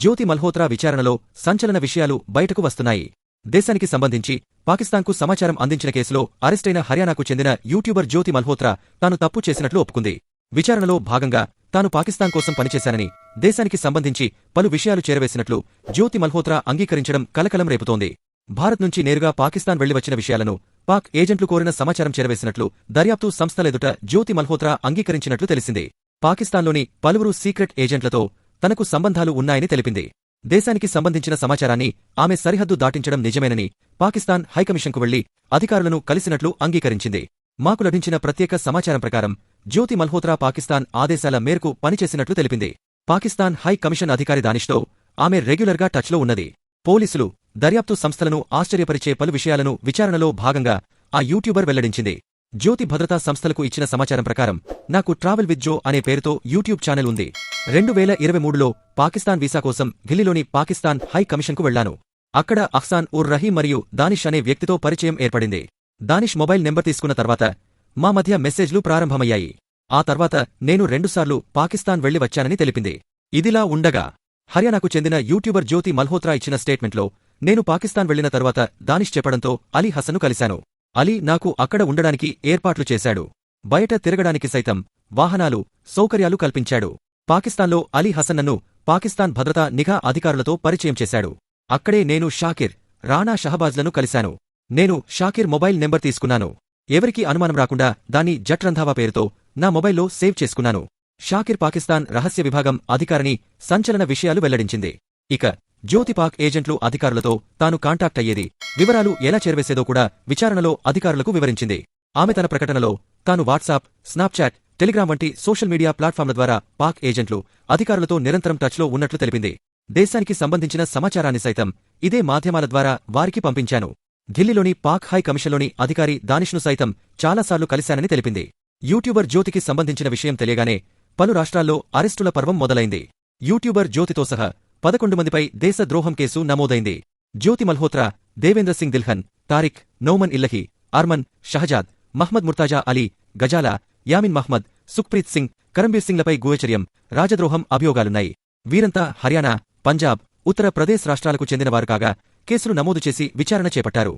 జ్యోతి మల్హోత్రా విచారణలో సంచలన విషయాలు బయటకు వస్తున్నాయి. దేశానికి సంబంధించి పాకిస్తాన్కు సమాచారం అందించిన కేసులో అరెస్టైన హర్యానాకు చెందిన యూట్యూబర్ జ్యోతి మల్హోత్రా తాను తప్పు చేసినట్లు ఒప్పుకుంది. విచారణలో భాగంగా తాను పాకిస్తాన్ కోసం పనిచేశానని, దేశానికి సంబంధించి పలు విషయాలు చేరవేసినట్లు జ్యోతి మల్హోత్రా అంగీకరించడం కలకలం రేపుతోంది. భారత్ నుంచి నేరుగా పాకిస్తాన్ వెళ్లివచ్చిన విషయాలను పాక్ ఏజెంట్లు కోరిన సమాచారం చేరవేసినట్లు దర్యాప్తు సంస్థలెదుట జ్యోతి మల్హోత్రా అంగీకరించినట్లు తెలిసింది. పాకిస్తాన్లోని పలువురు సీక్రెట్ ఏజెంట్లతో తనకు సంబంధాలు ఉన్నాయని తెలిపింది. దేశానికి సంబంధించిన సమాచారాన్ని ఆమె సరిహద్దు దాటించడం నిజమేనని, పాకిస్తాన్ హైకమిషన్కు వెళ్లి అధికారులను కలిసినట్లు అంగీకరించింది. మాకు లభించిన ప్రత్యేక సమాచారం ప్రకారం జ్యోతి మల్హోత్రా పాకిస్తాన్ ఆదేశాల మేరకు పనిచేసినట్లు తెలిపింది. పాకిస్తాన్ హై కమిషన్ అధికారి దానిష్తో ఆమె రెగ్యులర్గా టచ్లో ఉన్నది. పోలీసులు, దర్యాప్తు సంస్థలను ఆశ్చర్యపరిచే పలు విషయాలను విచారణలో భాగంగా ఆ యూట్యూబర్ వెల్లడించింది. జ్యోతి భద్రతా సంస్థలకు ఇచ్చిన సమాచారం ప్రకారం నాకు ట్రావెల్ విత్ జో అనే పేరుతో యూట్యూబ్ ఛానల్ ఉంది. 2023లో పాకిస్తాన్ వీసా కోసం ఢిల్లీలోని పాకిస్తాన్ హై కమిషన్కు వెళ్లాను. అక్కడ అహ్సాన్ ఉర్ రహీం మరియు దానిష్ అనే వ్యక్తితో పరిచయం ఏర్పడింది. దానిష్ మొబైల్ నెంబర్ తీసుకున్న తర్వాత మా మధ్య మెసేజ్లు ప్రారంభమయ్యాయి. ఆ తర్వాత నేను 2 సార్లు పాకిస్తాన్ వెళ్లి వచ్చానని తెలిపింది. ఇదిలా ఉండగా హర్యానాకు చెందిన యూట్యూబర్ జ్యోతి మల్హోత్రా ఇచ్చిన స్టేట్మెంట్లో నేను పాకిస్తాన్ వెళ్లిన తర్వాత దానిష్ చెప్పడంతో అలీ హసన్ను కలిశాను. అలీ నాకు అక్కడ ఉండడానికి ఏర్పాట్లు చేశాడు. బయట తిరగడానికి సైతం వాహనాలు, సౌకర్యాలు కల్పించాడు. పాకిస్తాన్లో అలీ హసన్ నన్ను పాకిస్తాన్ భద్రతా నిఘా అధికారులతో పరిచయం చేశాడు. అక్కడే నేను షాకిర్, రాణా షహబాజ్లను కలిశాను. నేను షాకిర్ మొబైల్ నెంబర్ తీసుకున్నాను. ఎవరికీ అనుమానం రాకుండా దాన్ని జట్ రంధావా పేరుతో నా మొబైల్లో సేవ్ చేసుకున్నాను. షాకిర్ పాకిస్తాన్ రహస్య విభాగం అధికారిని సంచలన విషయాలు వెల్లడించింది. ఇక జ్యోతి పాక్ ఏజెంట్లు అధికారులతో తాను కాంటాక్ట్ అయ్యేది, వివరాలు ఎలా చేరవేసేదో కూడా విచారణలో అధికారులకు వివరించింది. ఆమె తన ప్రకటనలో తాను వాట్సాప్, స్నాప్చాట్, టెలిగ్రామ్ వంటి సోషల్ మీడియా ప్లాట్ఫామ్ల ద్వారా పాక్ ఏజెంట్లు, అధికారులతో నిరంతరం టచ్లో ఉన్నట్లు తెలిపింది. దేశానికి సంబంధించిన సమాచారాన్ని సైతం ఇదే మాధ్యమాల ద్వారా వారికి పంపించాను. ఢిల్లీలోని పాక్ హై కమిషన్లోని అధికారి దానిష్ను సైతం చాలాసార్లు కలిశానని తెలిపింది. యూట్యూబర్ జ్యోతికి సంబంధించిన విషయం తెలియగానే పలు రాష్ట్రాల్లో అరెస్టుల పర్వం మొదలైంది. యూట్యూబర్ జ్యోతితో సహా 11 మందిపై దేశద్రోహం కేసు నమోదైంది. జ్యోతి మల్హోత్రా, దేవేంద్ర సింగ్ దిల్హన్, తారిక్, నౌమన్ ఇల్లహి, అర్మన్, షహజాద్, మహ్మద్ ముర్తాజా అలీ, గజాలా, యామిన్ మహ్మద్, సుఖ్ప్రీత్ సింగ్, కరంబీర్ సింగ్లపై గూహచర్యం, రాజద్రోహం అభియోగాలున్నాయి. వీరంతా హర్యానా, పంజాబ్, ఉత్తర ప్రదేశ్ రాష్ట్రాలకు చెందినవారు కాగా కేసులు నమోదు చేసి విచారణ చేపట్టారు.